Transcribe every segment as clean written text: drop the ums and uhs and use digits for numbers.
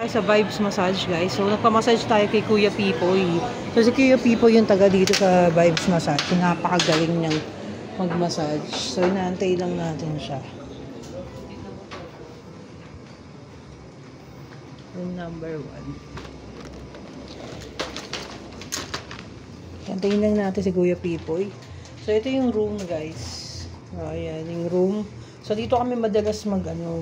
tayo sa Vibes Massage, guys. So, nagpa-massage tayo kay Kuya Pipoy. So, si Kuya Pipoy yung taga dito sa Vibes Massage. So, napakagaling niyang mag-massage. So, inaantay lang natin siya. Yung number 1. Antayin lang natin si Kuya Pipoy. So, ito yung room, guys. Ayan, yung room. So, dito kami madalas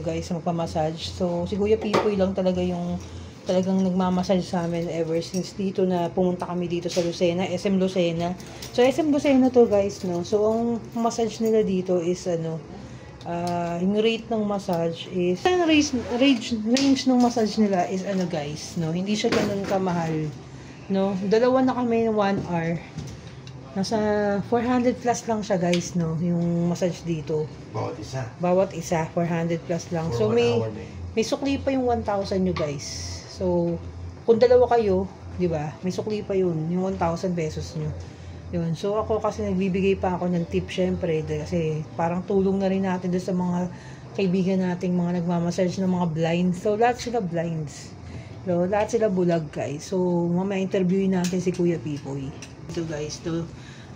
guys, magpa-massage. So, si Kuya Pipoy lang talaga yung talagang nagmamassage sa amin ever since dito na pumunta kami dito sa Lucena, SM Lucena. So, SM Lucena to, guys, no? So, ang massage nila dito is, yung rate ng massage is, range ng massage nila is, guys, no? Hindi siya ganun kamahal, no? Dalawa na kami 1 hour. Nasa 400 plus lang siya, guys, no? Yung massage dito. Bawat isa, 400 plus lang. So, may sukli pa yung 1,000 nyo, guys. So, kung dalawa kayo, di ba? May sukli pa yun, yung 1,000 pesos nyo. Yun. So, ako kasi nagbibigay pa ako ng tip, syempre. Kasi parang tulong na rin natin doon sa mga kaibigan nating mga nagmamassage ng mga blinds. So, lahat sila blinds. So, lahat sila bulag, guys. So, mamaya interviewin natin si Kuya Pipoy. Ito, guys, to.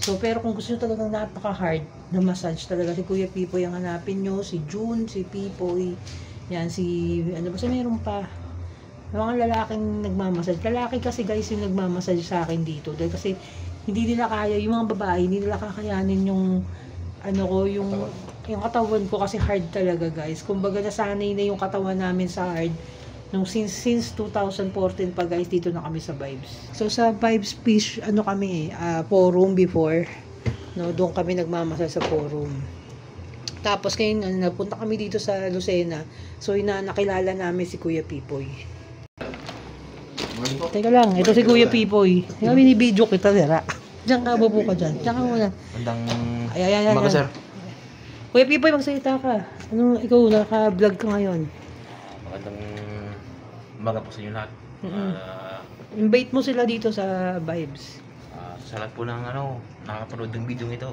So, pero kung gusto nyo talagang napaka-hard na massage talaga, si Kuya Pipoy ang hanapin nyo, si June, si Pipoy, yan, basta meron pa, mga lalaking nagmamassage. Lalaki kasi, guys, yung nagmamassage sa akin dito, dahil kasi, hindi nila kaya, yung mga babae, hindi nila kakayanin yung, yung katawan ko kasi hard talaga, guys. Kumbaga, nasanay na yung katawan namin sa hard, since 2014 pa, guys, dito na kami sa Vibes. So sa Vibes Fish, kami forum before, no, doon kami nagmamasal sa forum. Tapos ngayon napunta kami dito sa Lucena. So nakilala namin si Kuya Pipoy. Teka lang, ito si Kuya Pipoy. Binibidyo kita, Dera. Diyan ka, bubo ka dyan. Diyan ka muna. Ayan. Sir. Kuya Pipoy, magsalita ka. Ikaw, naka-vlog ka ngayon. Magandang umaga po sa inyo lahat. Invite mo sila dito sa Vibes. Sa lahat po ng nakapanood ng video ito.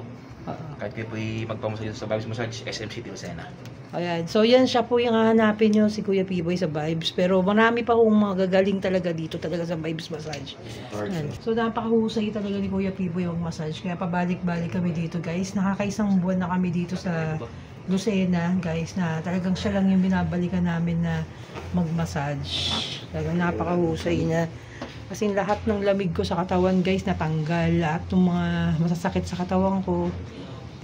Kahit kayo po magpamassage sa Vibes Massage, SM City Lucena. Ayan. So yan, siya po yung hahanapin nyo, si Kuya Pipoy sa Vibes. Pero marami pa kong magagaling talaga dito talaga sa Vibes Massage. Ayan. So napakahusay talaga ni Kuya Pipoy yung massage. Kaya pabalik-balik kami dito, guys. Nakakaisang buwan na kami dito sa Lucena, guys, na talagang siya lang yung binabalikan namin na mag-massage. Talagang napakahusay niya. Kasi lahat ng lamig ko sa katawan, guys, natanggal. Lahat ng mga masasakit sa katawan ko.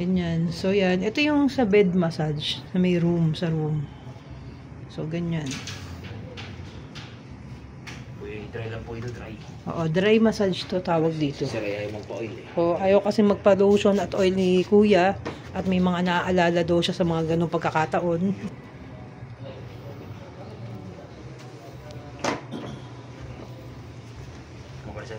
Ganyan. So, yan. Ito yung sa bed massage na may room, sa room. So, ganyan. Dry lang po ito, dry. Oo, dry massage to tawag dito. Sir, ayaw magpa-oil eh. So, ayaw kasi magpa-lotion at oil ni Kuya. At may mga naaalala daw siya sa mga ganong pagkakataon. Kumapala, sir.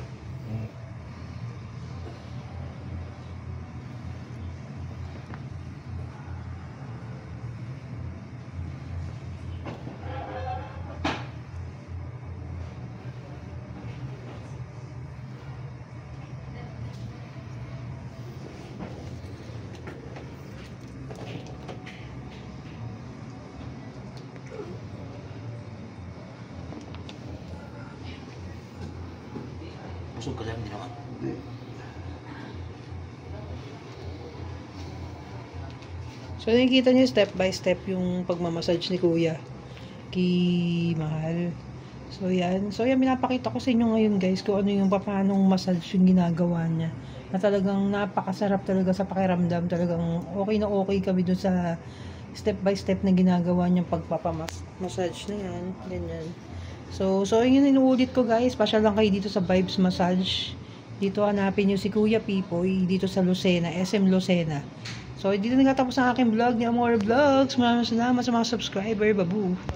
Busog ka lang, hindi naman. So, nakikita niyo step by step yung pagmamassage ni Kuya kay Mahal. So, yan. So, yan, pinapakita ko sa inyo ngayon, guys, kung ano yung paanong massage yung ginagawa niya. Na talagang napakasarap talaga sa pakiramdam. Talagang okay na okay kami dun sa step by step na ginagawa niyang pagpapamassage na yan. Ganyan. So yun inuulit ko, guys. Pasyal lang kayo dito sa Vibes Massage. Dito hanapin nyo si Kuya Pipoy dito sa Lucena, SM Lucena. So dito nagtatapos ang aking vlog ni Amore Vlogs. Maraming salamat sa mga subscriber. Babu!